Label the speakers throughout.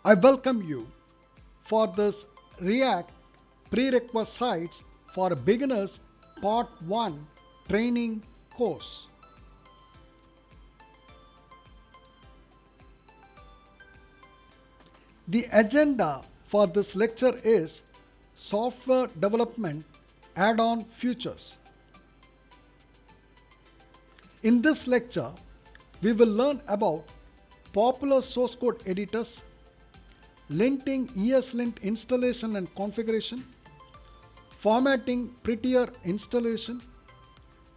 Speaker 1: I welcome you for this React Prerequisites for Beginners Part 1 training course. The agenda for this lecture is Software Development Add-on Features. In this lecture, we will learn about popular source code editors, linting ESLint installation and configuration, formatting prettier installation,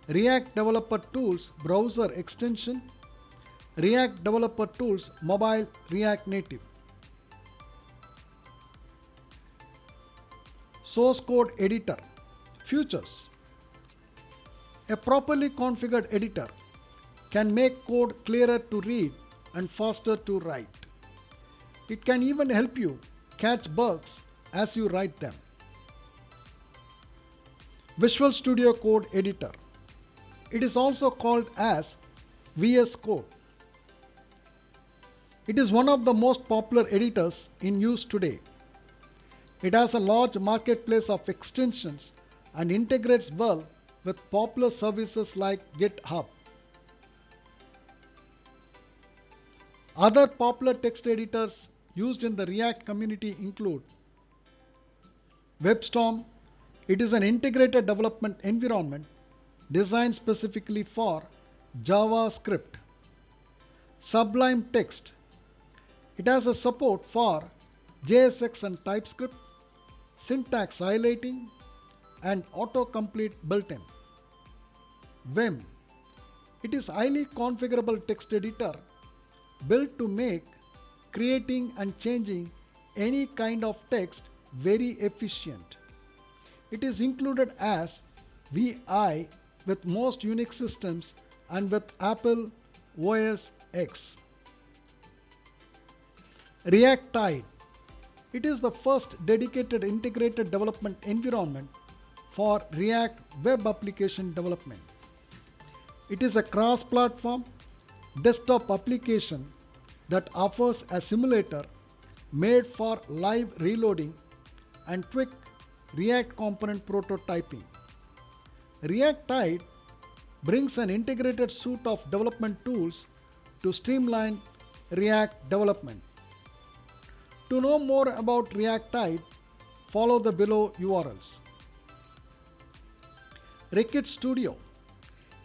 Speaker 1: React Developer Tools browser extension, React Developer Tools mobile React Native. Source code editor. Features. A properly configured editor can make code clearer to read and faster to write. It can even help you catch bugs as you write them. Visual Studio Code Editor. It is also called as VS Code. It is one of the most popular editors in use today. It has a large marketplace of extensions and integrates well with popular services like GitHub. Other popular text editors used in the React community include WebStorm. It is an integrated development environment designed specifically for JavaScript. Sublime Text. It has a support for JSX and TypeScript, syntax highlighting, and autocomplete built-in. Vim. It is highly configurable text editor built to make creating and changing any kind of text very efficient. It is included as VI with most Unix systems and with Apple OS X. React Tide. It is the first dedicated integrated development environment for React web application development. It is a cross-platform desktop application that offers a simulator made for live reloading and quick React component prototyping. React Tide brings an integrated suite of development tools to streamline React development. To know more about React Tide, follow the below URLs. React Studio.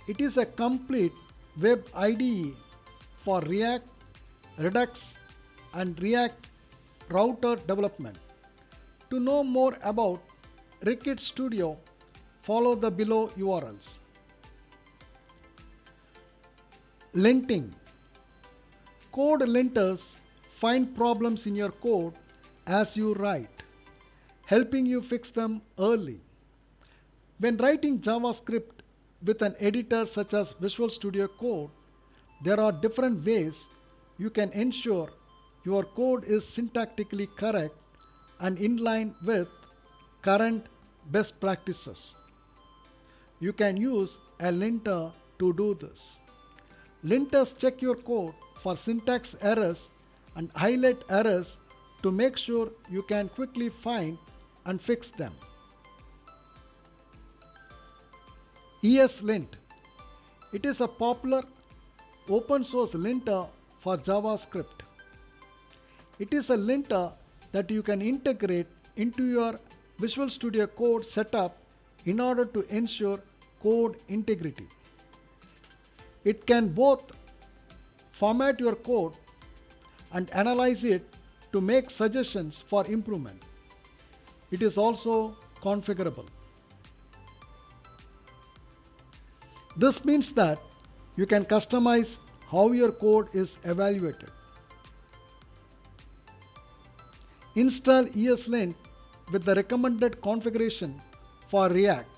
Speaker 1: It is a complete web IDE for React, Redux, and React router development. To know more about React Studio, follow the below URLs. Linting. Code linters find problems in your code as you write, helping you fix them early. When writing JavaScript with an editor such as Visual Studio Code, there are different ways you can ensure your code is syntactically correct and in line with current best practices. You can use a linter to do this. Linters check your code for syntax errors and highlight errors to make sure you can quickly find and fix them. ESLint. It is a popular open source linter for JavaScript. It is a linter that you can integrate into your Visual Studio Code setup in order to ensure code integrity. It can both format your code and analyze it to make suggestions for improvement. It is also configurable. This means that you can customize how your code is evaluated. Install ESLint with the recommended configuration for React.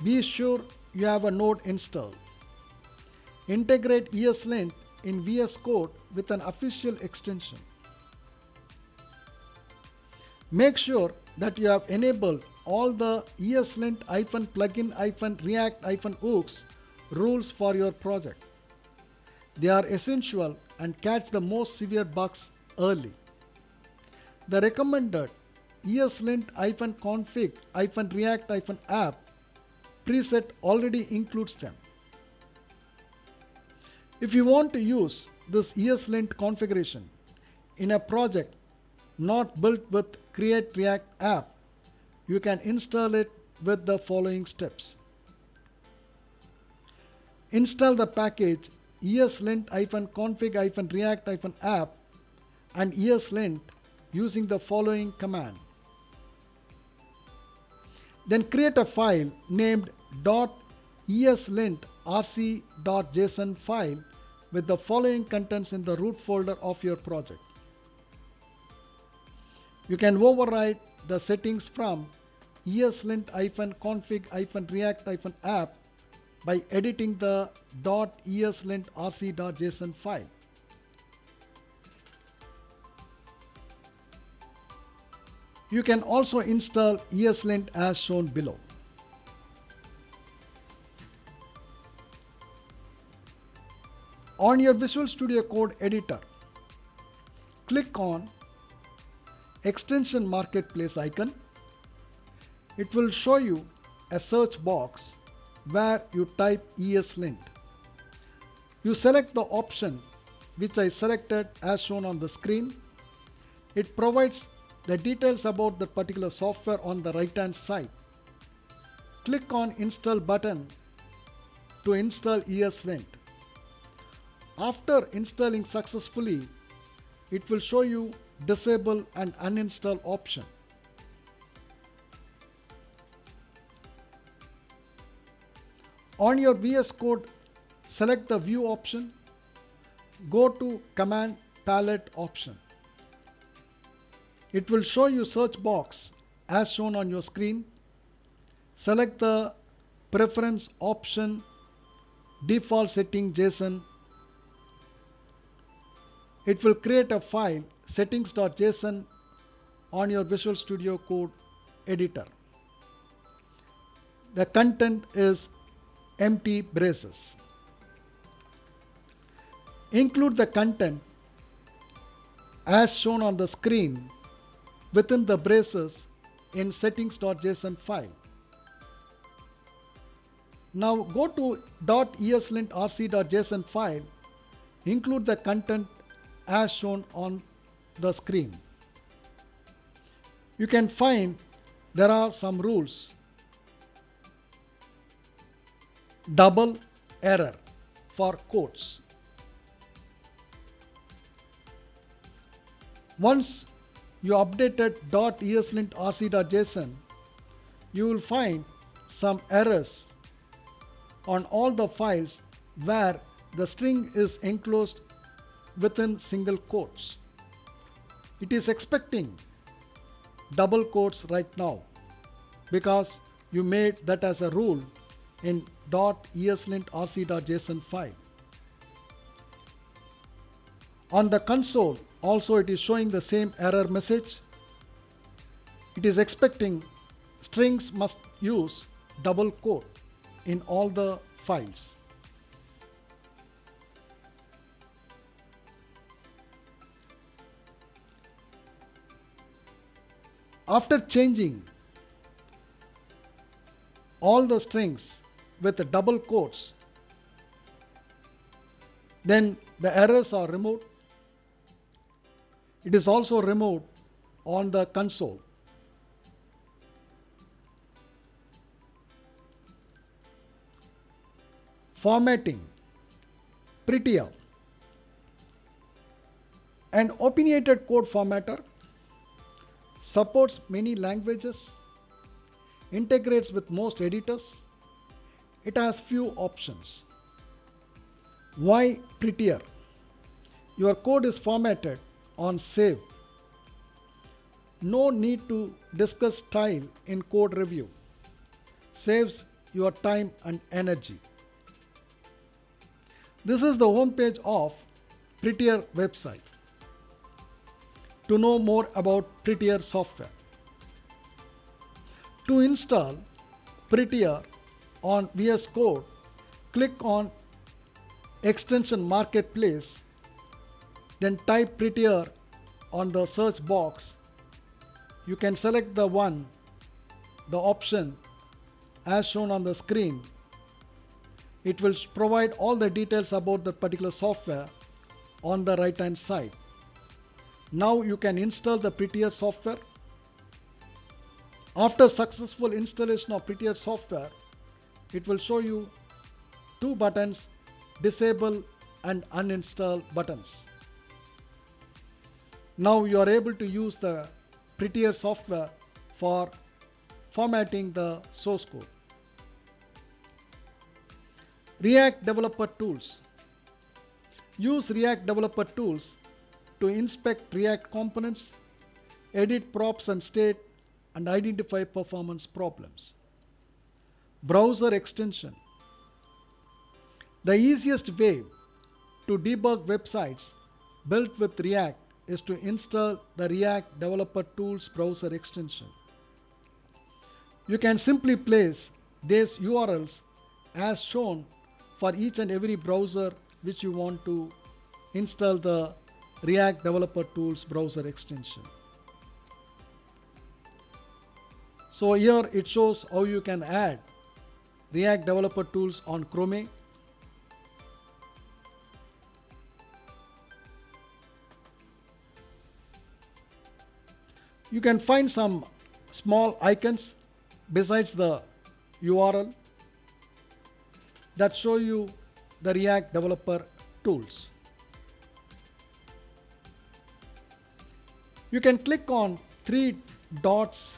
Speaker 1: Be sure you have a node installed. Integrate ESLint in VS Code with an official extension. Make sure that you have enabled all the ESLint-plugin-react-hooks rules for your project. They are essential and catch the most severe bugs early. The recommended ESLint-config-react-app preset already includes them. If you want to use this ESLint configuration in a project not built with Create React app, you can install it with the following steps. Install the package ESLint-config-react-app and ESLint using the following command. Then create a file named .eslint-rc.json file with the following contents in the root folder of your project. You can override the settings from ESLint-config-react-app by editing the .eslint-rc.json file. You can also install ESLint as shown below. On your Visual Studio Code editor, click on Extension Marketplace icon. It will show you a search box where you type ESLint. You select the option which I selected as shown on the screen. It provides the details about the particular software on the right hand side. Click on Install button to install ESLint. After installing successfully, it will show you disable and uninstall option. On your VS Code, select the View option. Go to Command Palette option. It will show you search box as shown on your screen. Select the Preference option, Default Setting JSON. It will create a file settings.json on your Visual Studio Code editor. The content is empty braces. Include the content as shown on the screen within the braces in settings.json file. Now go to .eslint-rc.json file, include the content as shown on the screen. You can find there are some rules. Double error for quotes. Once you updated .eslint-rc.json, you will find some errors on all the files where the string is enclosed within single quotes. It is expecting double quotes right now because you made that as a rule in .eslint-rc.json file. On the console also it is showing the same error message. It is expecting strings must use double quote in all the files. After changing all the strings with the double quotes, then the errors are removed. It is also removed on the console. Formatting, prettier. An opinionated code formatter supports many languages, integrates with most editors. It has few options. Why prettier? Your code is formatted on save. No need to discuss style in code review. Saves your time and energy. This is the home page of Prettier website. To know more about Prettier software. To install Prettier on VS Code, click on Extension Marketplace, then type Prettier on the search box you can select the option as shown on the screen. It will provide all the details about that particular software on the right hand side. Now you can install the Prettier software. After successful installation of Prettier software, it will show you two buttons, disable and uninstall buttons. Now you are able to use the Prettier software for formatting the source code. React Developer Tools. Use React Developer Tools to inspect React components, edit props and state, and identify performance problems. Browser extension. The easiest way to debug websites built with React is to install the React Developer Tools browser extension. You can simply place these URLs as shown for each and every browser which you want to install the React Developer Tools browser extension. So here it shows how you can add React Developer Tools on Chrome. You can find some small icons besides the URL that show you the React Developer Tools. You can click on three dots.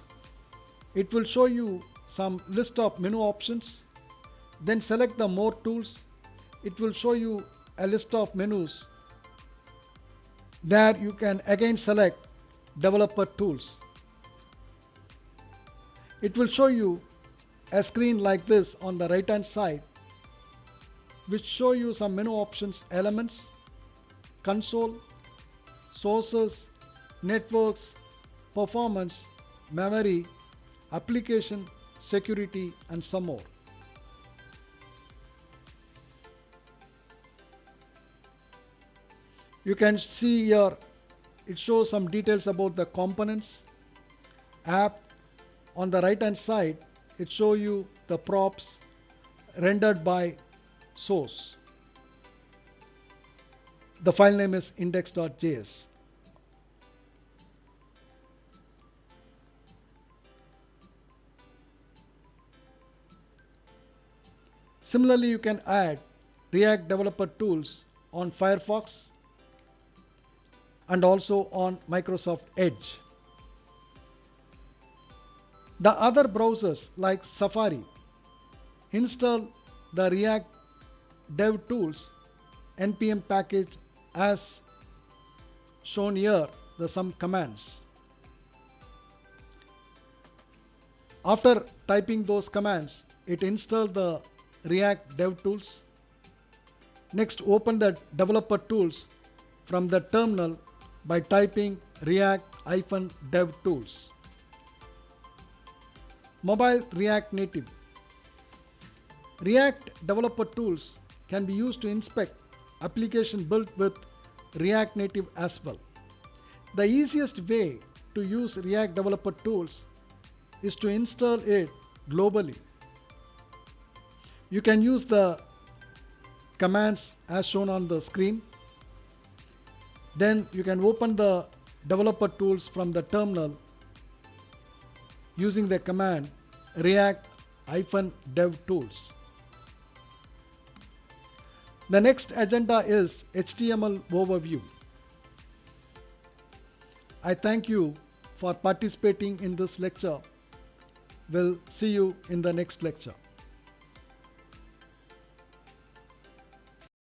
Speaker 1: It will show you some list of menu options. Then select the More Tools. It will show you a list of menus. There you can again select Developer Tools. It will show you a screen like this on the right hand side, which show you some menu options: Elements, Console, Sources, Networks, Performance, Memory, Application, Security, and some more. You can see here it shows some details about the components, app. On the right hand side, it shows you the props rendered by source. The file name is index.js. Similarly, you can add React Developer Tools on Firefox and also on Microsoft Edge. The other browsers like Safari, install the React Dev Tools npm package as shown here, some commands. After typing those commands, it installs the React Dev Tools. Next, open the Developer Tools from the terminal by typing React-Dev Tools. Mobile React Native. React Developer Tools can be used to inspect applications built with React Native as well. The easiest way to use React Developer Tools is to install it globally. You can use the commands as shown on the screen. Then you can open the Developer Tools from the terminal using the command React-Dev Tools. The next agenda is HTML overview. I thank you for participating in this lecture. We'll see you in the next lecture.